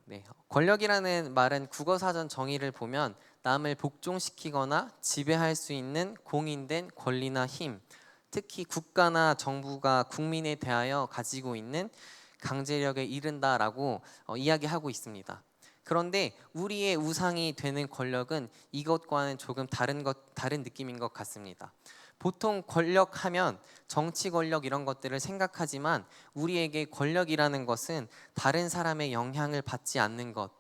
네, 권력이라는 말은 국어사전 정의를 보면 남을 복종시키거나 지배할 수 있는 공인된 권리나 힘, 특히 국가나 정부가 국민에 대하여 가지고 있는 강제력에 이른다라고 이야기하고 있습니다. 그런데 우리의 우상이 되는 권력은 이것과는 조금 다른 느낌인 것 같습니다. 보통 권력하면 정치 권력 이런 것들을 생각하지만 우리에게 권력이라는 것은 다른 사람의 영향을 받지 않는 것,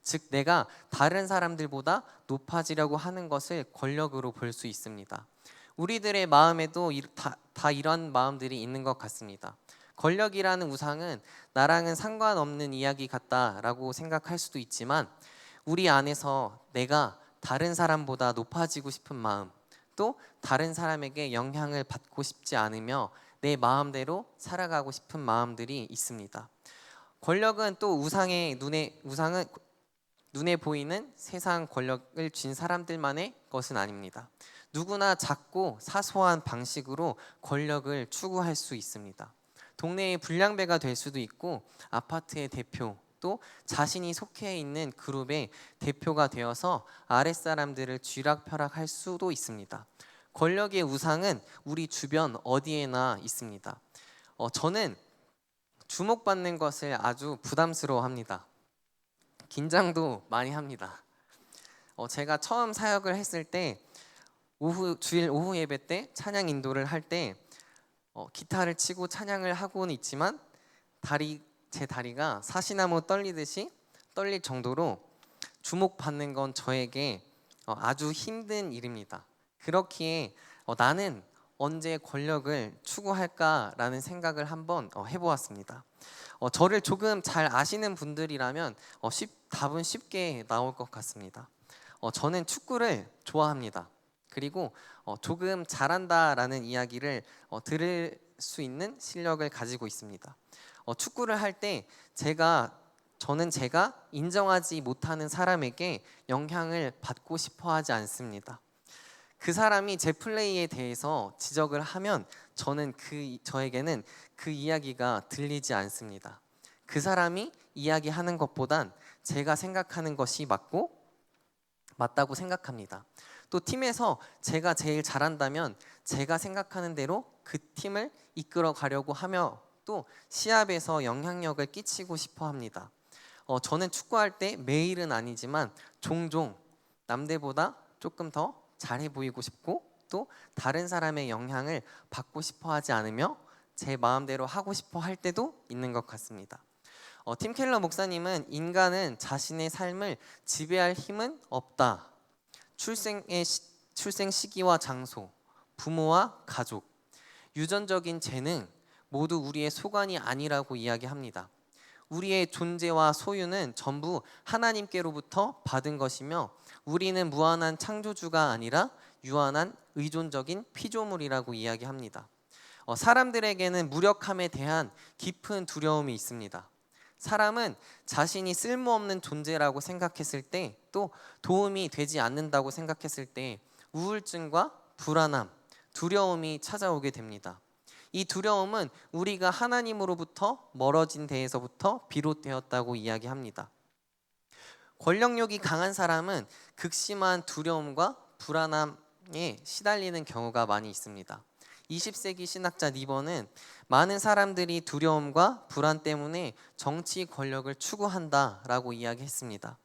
즉 내가 다른 사람들보다 높아지려고 하는 것을 권력으로 볼 수 있습니다. 우리들의 마음에도 다 이런 마음들이 있는 것 같습니다. 권력이라는 우상은 나랑은 상관없는 이야기 같다라고 생각할 수도 있지만 우리 안에서 내가 다른 사람보다 높아지고 싶은 마음, 또 다른 사람에게 영향을 받고 싶지 않으며 내 마음대로 살아가고 싶은 마음들이 있습니다. 권력은 또 우상은 눈에 보이는 세상 권력을 쥔 사람들만의 것은 아닙니다. 누구나 작고 사소한 방식으로 권력을 추구할 수 있습니다. 동네의 불량배가 될 수도 있고 아파트의 대표, 또 자신이 속해 있는 그룹의 대표가 되어서 아랫사람들을 쥐락펴락할 수도 있습니다. 권력의 우상은 우리 주변 어디에나 있습니다. 저는 주목받는 것을 아주 부담스러워합니다. 긴장도 많이 합니다. 제가 처음 사역을 했을 때 주일 오후 예배 때 찬양 인도를 할 때 기타를 치고 찬양을 하고는 있지만 제 다리가 사시나무 떨리듯이 떨릴 정도로 주목받는 건 저에게 아주 힘든 일입니다. 그렇기에 나는 언제 권력을 추구할까라는 생각을 한번 해보았습니다. 저를 조금 잘 아시는 분들이라면 답은 쉽게 나올 것 같습니다. 저는 축구를 좋아합니다. 그리고 조금 잘한다라는 이야기를 들을 수 있는 실력을 가지고 있습니다. 축구를 할 때 저는 제가 인정하지 못하는 사람에게 영향을 받고 싶어 하지 않습니다. 그 사람이 제 플레이에 대해서 지적을 하면 저에게는 그 이야기가 들리지 않습니다. 그 사람이 이야기하는 것보단 제가 생각하는 것이 맞다고 생각합니다. 또 팀에서 제가 제일 잘한다면 제가 생각하는 대로 그 팀을 이끌어 가려고 하며 또 시합에서 영향력을 끼치고 싶어 합니다. 저는 축구할 때 매일은 아니지만 종종 남들보다 조금 더 잘해 보이고 싶고 또 다른 사람의 영향을 받고 싶어 하지 않으며 제 마음대로 하고 싶어 할 때도 있는 것 같습니다. 팀 켈러 목사님은 인간은 자신의 삶을 지배할 힘은 없다. 출생 시기와 장소, 부모와 가족, 유전적인 재능 모두 우리의 소관이 아니라고 이야기합니다. 우리의 존재와 소유는 전부 하나님께로부터 받은 것이며 우리는 무한한 창조주가 아니라 유한한 의존적인 피조물이라고 이야기합니다. 사람들에게는 무력함에 대한 깊은 두려움이 있습니다. 사람은 자신이 쓸모없는 존재라고 생각했을 때, 또 도움이 되지 않는다고 생각했을 때 우울증과 불안함, 두려움이 찾아오게 됩니다. 이 두려움은 우리가 하나님으로부터 멀어진 데에서부터 비롯되었다고 이야기합니다. 권력욕이 강한 사람은 극심한 두려움과 불안함에 시달리는 경우가 많이 있습니다. 20세기 신학자 니번은 많은 사람들이 두려움과 불안 때문에 정치 권력을 추구한다라고 이야기했습니다.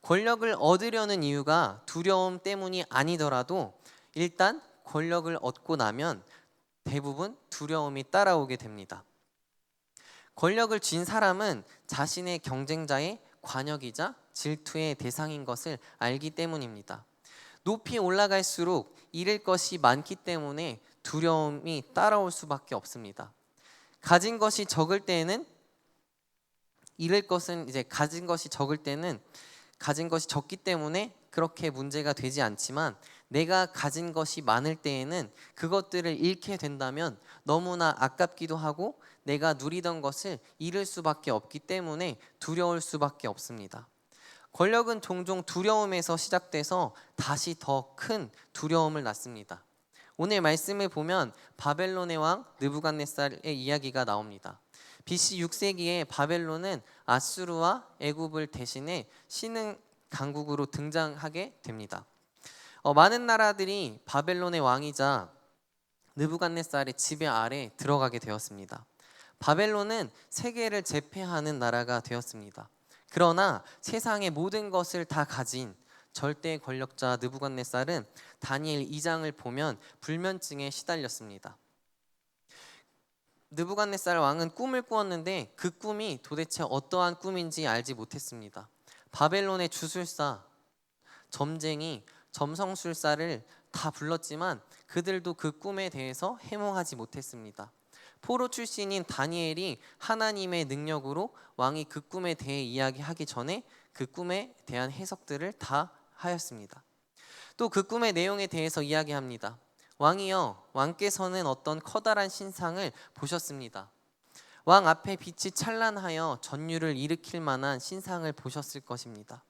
권력을 얻으려는 이유가 두려움 때문이 아니더라도 일단 권력을 얻고 나면 대부분 두려움이 따라오게 됩니다. 권력을 쥔 사람은 자신의 경쟁자의 관역이자 질투의 대상인 것을 알기 때문입니다. 높이 올라갈수록 잃을 것이 많기 때문에 두려움이 따라올 수밖에 없습니다. 가진 것이 적을 때에는 가진 것이 적기 때문에 그렇게 문제가 되지 않지만 내가 가진 것이 많을 때에는 그것들을 잃게 된다면 너무나 아깝기도 하고 내가 누리던 것을 잃을 수밖에 없기 때문에 두려울 수밖에 없습니다. 권력은 종종 두려움에서 시작돼서 다시 더 큰 두려움을 낳습니다. 오늘 말씀을 보면 바벨론의 왕 느부갓네살의 이야기가 나옵니다. BC 6세기에 바벨론은 아수르와 애굽을 대신해 신흥 강국으로 등장하게 됩니다. 많은 나라들이 바벨론의 왕이자 느부갓네살의 지배 아래 들어가게 되었습니다. 바벨론은 세계를 제패하는 나라가 되었습니다. 그러나 세상의 모든 것을 다 가진 절대 권력자 느부갓네살은 다니엘 2장을 보면 불면증에 시달렸습니다. 느부갓네살 왕은 꿈을 꾸었는데 그 꿈이 도대체 어떠한 꿈인지 알지 못했습니다. 바벨론의 주술사, 점쟁이, 점성술사를 다 불렀지만 그들도 그 꿈에 대해서 해몽하지 못했습니다. 포로 출신인 다니엘이 하나님의 능력으로 왕이 그 꿈에 대해 이야기하기 전에 그 꿈에 대한 해석들을 다 하였습니다. 또 그 꿈의 내용에 대해서 이야기합니다. 왕이여, 왕께서는 어떤 커다란 신상을 보셨습니다. 왕 앞에 빛이 찬란하여 전율을 일으킬 만한 신상을 보셨을 것입니다.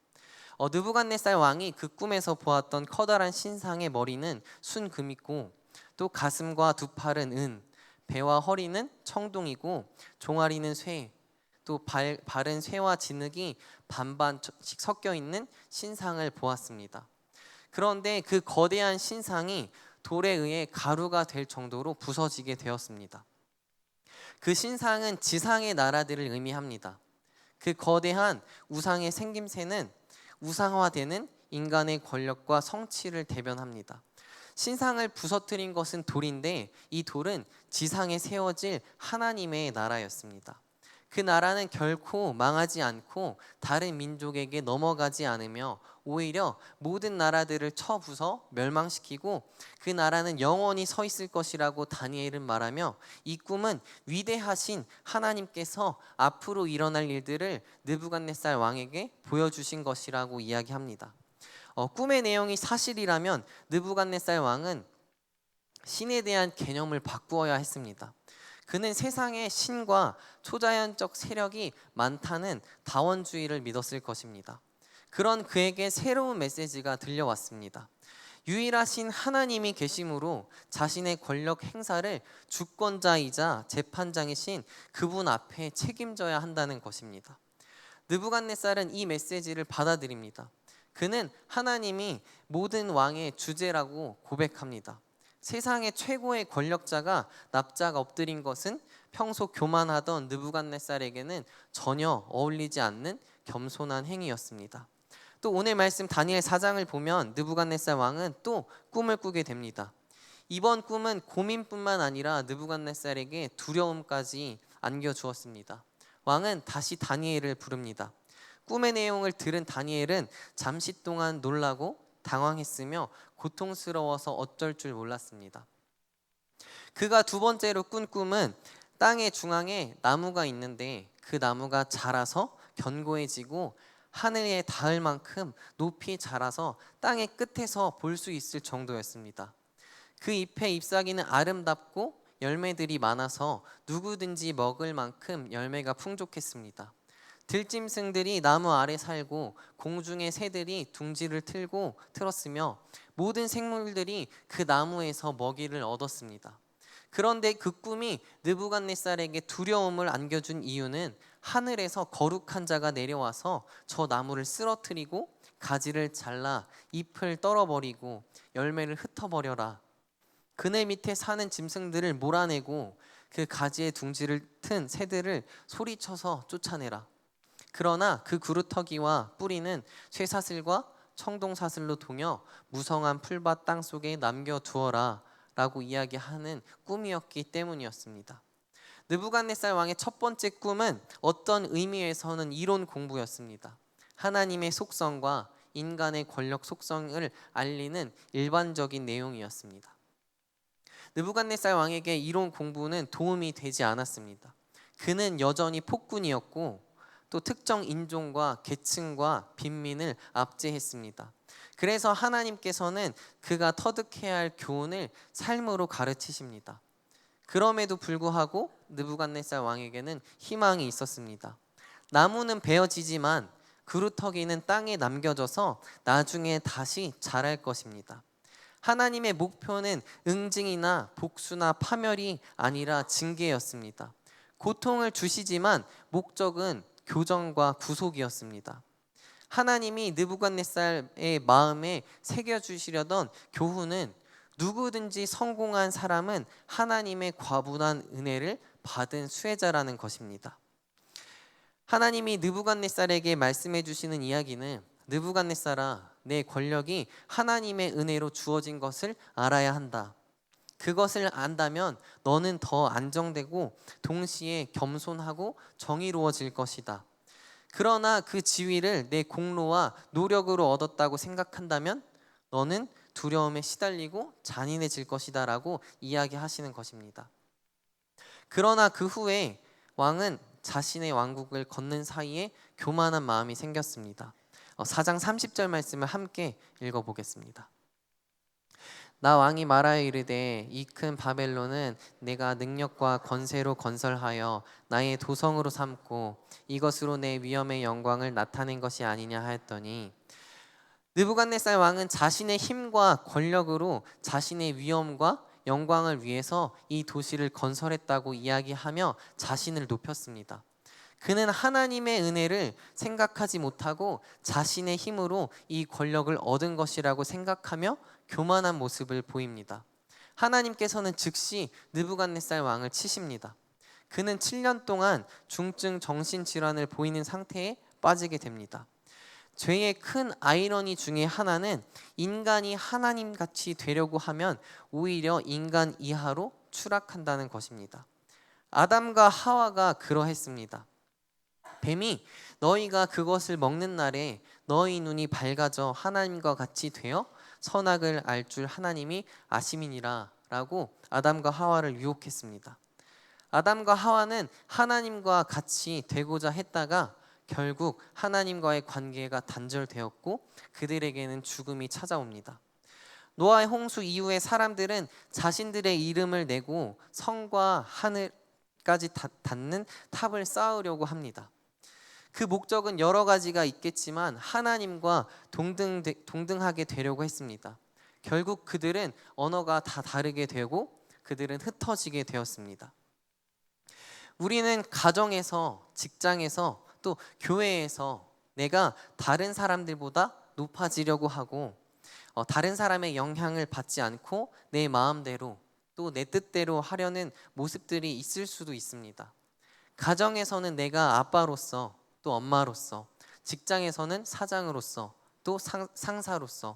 느부갓네살 왕이 그 꿈에서 보았던 커다란 신상의 머리는 순금이고 또 가슴과 두 팔은 은, 배와 허리는 청동이고 종아리는 쇠, 또 발은 쇠와 진흙이 반반씩 섞여 있는 신상을 보았습니다. 그런데 그 거대한 신상이 돌에 의해 가루가 될 정도로 부서지게 되었습니다. 그 신상은 지상의 나라들을 의미합니다. 그 거대한 우상의 생김새는 우상화되는 인간의 권력과 성취를 대변합니다. 신상을 부서뜨린 것은 돌인데 이 돌은 지상에 세워질 하나님의 나라였습니다. 그 나라는 결코 망하지 않고 다른 민족에게 넘어가지 않으며 오히려 모든 나라들을 쳐부숴 멸망시키고 그 나라는 영원히 서 있을 것이라고 다니엘은 말하며 이 꿈은 위대하신 하나님께서 앞으로 일어날 일들을 느부갓네살 왕에게 보여주신 것이라고 이야기합니다. 꿈의 내용이 사실이라면 느부갓네살 왕은 신에 대한 개념을 바꾸어야 했습니다. 그는 세상에 신과 초자연적 세력이 많다는 다원주의를 믿었을 것입니다. 그런 그에게 새로운 메시지가 들려왔습니다. 유일하신 하나님이 계심으로 자신의 권력 행사를 주권자이자 재판장이신 그분 앞에 책임져야 한다는 것입니다. 느부갓네살은 이 메시지를 받아들입니다. 그는 하나님이 모든 왕의 주제라고 고백합니다. 세상의 최고의 권력자가 납작 엎드린 것은 평소 교만하던 느부갓네살에게는 전혀 어울리지 않는 겸손한 행위였습니다. 또 오늘 말씀 다니엘 4장을 보면 느부갓네살 왕은 또 꿈을 꾸게 됩니다. 이번 꿈은 고민뿐만 아니라 느부갓네살에게 두려움까지 안겨주었습니다. 왕은 다시 다니엘을 부릅니다. 꿈의 내용을 들은 다니엘은 잠시 동안 놀라고 당황했으며 고통스러워서 어쩔 줄 몰랐습니다. 그가 두 번째로 꾼 꿈은 땅의 중앙에 나무가 있는데 그 나무가 자라서 견고해지고 하늘에 닿을 만큼 높이 자라서 땅의 끝에서 볼 수 있을 정도였습니다. 그 잎의 잎사귀는 아름답고 열매들이 많아서 누구든지 먹을 만큼 열매가 풍족했습니다. 들짐승들이 나무 아래 살고 공중의 새들이 둥지를 틀었으며 모든 생물들이 그 나무에서 먹이를 얻었습니다. 그런데 그 꿈이 느부갓네살에게 두려움을 안겨준 이유는 하늘에서 거룩한 자가 내려와서 저 나무를 쓰러뜨리고 가지를 잘라 잎을 떨어버리고 열매를 흩어버려라. 그네 밑에 사는 짐승들을 몰아내고 그 가지의 둥지를 튼 새들을 소리쳐서 쫓아내라. 그러나 그 그루터기와 뿌리는 쇠사슬과 청동사슬로 동여 무성한 풀밭 땅 속에 남겨두어라 라고 이야기하는 꿈이었기 때문이었습니다. 느부갓네살 왕의 첫 번째 꿈은 어떤 의미에서는 이론 공부였습니다. 하나님의 속성과 인간의 권력 속성을 알리는 일반적인 내용이었습니다. 느부갓네살 왕에게 이론 공부는 도움이 되지 않았습니다. 그는 여전히 폭군이었고 또 특정 인종과 계층과 빈민을 압제했습니다. 그래서 하나님께서는 그가 터득해야 할 교훈을 삶으로 가르치십니다. 그럼에도 불구하고 느부갓네살 왕에게는 희망이 있었습니다. 나무는 베어지지만 그루터기는 땅에 남겨져서 나중에 다시 자랄 것입니다. 하나님의 목표는 응징이나 복수나 파멸이 아니라 징계였습니다. 고통을 주시지만 목적은 교정과 구속이었습니다. 하나님이 느부갓네살의 마음에 새겨주시려던 교훈은 누구든지 성공한 사람은 하나님의 과분한 은혜를 받은 수혜자라는 것입니다. 하나님이 느부갓네살에게 말씀해 주시는 이야기는 느부갓네살아, 내 권력이 하나님의 은혜로 주어진 것을 알아야 한다. 그것을 안다면 너는 더 안정되고 동시에 겸손하고 정의로워질 것이다. 그러나 그 지위를 내 공로와 노력으로 얻었다고 생각한다면 너는 두려움에 시달리고 잔인해질 것이다 라고 이야기하시는 것입니다. 그러나 그 후에 왕은 자신의 왕국을 걷는 사이에 교만한 마음이 생겼습니다. 4장 30절 말씀을 함께 읽어보겠습니다. 나 왕이 말하여 이르되 이 큰 바벨론은 내가 능력과 권세로 건설하여 나의 도성으로 삼고 이것으로 내 위엄의 영광을 나타낸 것이 아니냐 하였더니, 느부갓네살 왕은 자신의 힘과 권력으로 자신의 위엄과 영광을 위해서 이 도시를 건설했다고 이야기하며 자신을 높였습니다. 그는 하나님의 은혜를 생각하지 못하고 자신의 힘으로 이 권력을 얻은 것이라고 생각하며 교만한 모습을 보입니다. 하나님께서는 즉시 느부갓네살 왕을 치십니다. 그는 7년 동안 중증 정신질환을 보이는 상태에 빠지게 됩니다. 죄의 큰 아이러니 중에 하나는 인간이 하나님같이 되려고 하면 오히려 인간 이하로 추락한다는 것입니다. 아담과 하와가 그러했습니다. 뱀이 너희가 그것을 먹는 날에 너희 눈이 밝아져 하나님과 같이 되어 선악을 알 줄 하나님이 아심이니라 라고 아담과 하와를 유혹했습니다. 아담과 하와는 하나님과 같이 되고자 했다가 결국 하나님과의 관계가 단절되었고 그들에게는 죽음이 찾아옵니다. 노아의 홍수 이후에 사람들은 자신들의 이름을 내고 성과 하늘까지 닿는 탑을 쌓으려고 합니다. 그 목적은 여러 가지가 있겠지만 하나님과 동등하게 되려고 했습니다. 결국 그들은 언어가 다 다르게 되고 그들은 흩어지게 되었습니다. 우리는 가정에서, 직장에서, 또 교회에서 내가 다른 사람들보다 높아지려고 하고 다른 사람의 영향을 받지 않고 내 마음대로 또 내 뜻대로 하려는 모습들이 있을 수도 있습니다. 가정에서는 내가 아빠로서 또 엄마로서, 직장에서는 사장으로서 또 상사로서,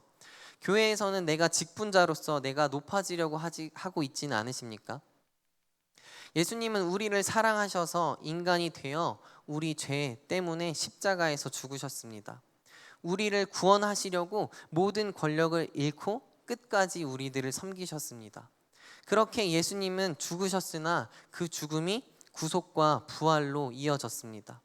교회에서는 내가 직분자로서 내가 높아지려고 하고 있지는 않으십니까? 예수님은 우리를 사랑하셔서 인간이 되어 우리 죄 때문에 십자가에서 죽으셨습니다. 우리를 구원하시려고 모든 권력을 잃고 끝까지 우리들을 섬기셨습니다. 그렇게 예수님은 죽으셨으나 그 죽음이 구속과 부활로 이어졌습니다.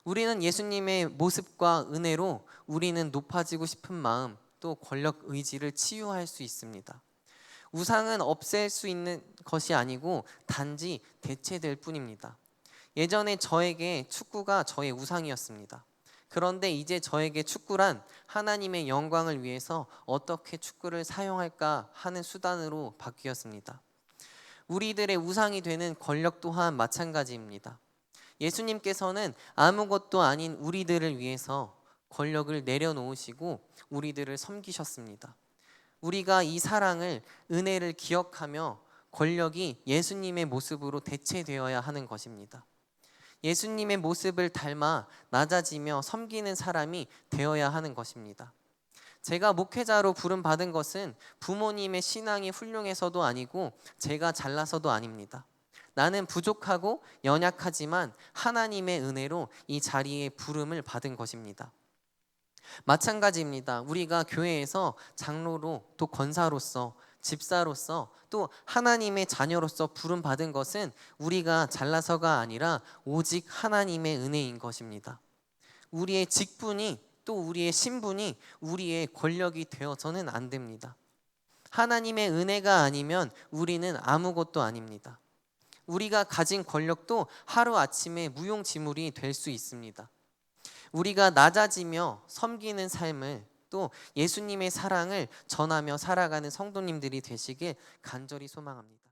우리는 예수님의 모습과 은혜로 우리는 높아지고 싶은 마음 또 권력 의지를 치유할 수 있습니다. 우상은 없앨 수 있는 것이 아니고 단지 대체될 뿐입니다. 예전에 저에게 축구가 저의 우상이었습니다. 그런데 이제 저에게 축구란 하나님의 영광을 위해서 어떻게 축구를 사용할까 하는 수단으로 바뀌었습니다. 우리들의 우상이 되는 권력 또한 마찬가지입니다. 예수님께서는 아무것도 아닌 우리들을 위해서 권력을 내려놓으시고 우리들을 섬기셨습니다. 우리가 이 사랑을, 은혜를 기억하며 권력이 예수님의 모습으로 대체되어야 하는 것입니다. 예수님의 모습을 닮아 낮아지며 섬기는 사람이 되어야 하는 것입니다. 제가 목회자로 부름받은 것은 부모님의 신앙이 훌륭해서도 아니고 제가 잘나서도 아닙니다. 나는 부족하고 연약하지만 하나님의 은혜로 이 자리에 부름을 받은 것입니다. 마찬가지입니다. 우리가 교회에서 장로로 또 권사로서 집사로서 또 하나님의 자녀로서 부름받은 것은 우리가 잘나서가 아니라 오직 하나님의 은혜인 것입니다. 우리의 직분이 또 우리의 신분이 우리의 권력이 되어서는 안 됩니다. 하나님의 은혜가 아니면 우리는 아무것도 아닙니다. 우리가 가진 권력도 하루아침에 무용지물이 될 수 있습니다. 우리가 낮아지며 섬기는 삶을 또 예수님의 사랑을 전하며 살아가는 성도님들이 되시길 간절히 소망합니다.